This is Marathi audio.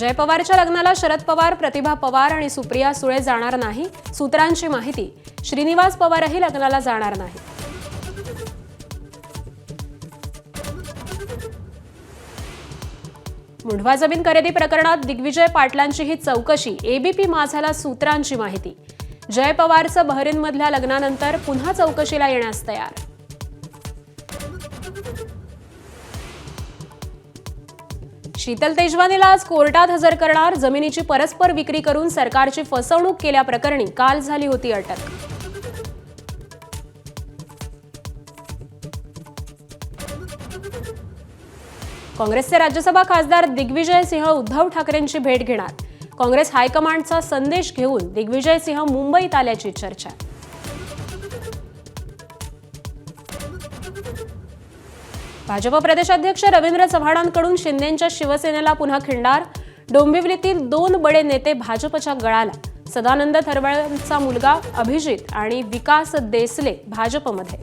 जय पवारच्या लग्नाला शरद पवार, प्रतिभा पवार आणि सुप्रिया सुळे जाणार नाही. सूत्रांची माहिती. श्रीनिवास पवारही लग्नाला जाणार नाही. मुंढवा जमीन खरेदी प्रकरणात दिग्विजय पाटलांची ही चौकशी. एबीपी माझाला सूत्रांची माहिती. जय पवारचं बहरीनमधल्या लग्नानंतर पुन्हा चौकशीला येण्यास तयार. शीतल तेजवानीला आज कोर्टात हजर करणार. जमिनीची परस्पर विक्री करून सरकारची फसवणूक केल्याप्रकरणी काल झाली होती अटक. काँग्रेसचे राज्यसभा खासदार दिग्विजय सिंह उद्धव ठाकरेंची भेट घेणार. काँग्रेस हायकमांडचा संदेश घेऊन दिग्विजय सिंह मुंबईत आल्याची चर्चा. भाजप प्रदेशाध्यक्ष रवींद्र चव्हाणांकडून शिंदेंच्या शिवसेनेला पुन्हा खिंडार. डोंबिवलीतील 2 बडे नेते भाजपच्या गळाला. सदानंद थरवळेंचा मुलगा अभिजित आणि विकास देसले भाजपमध्ये.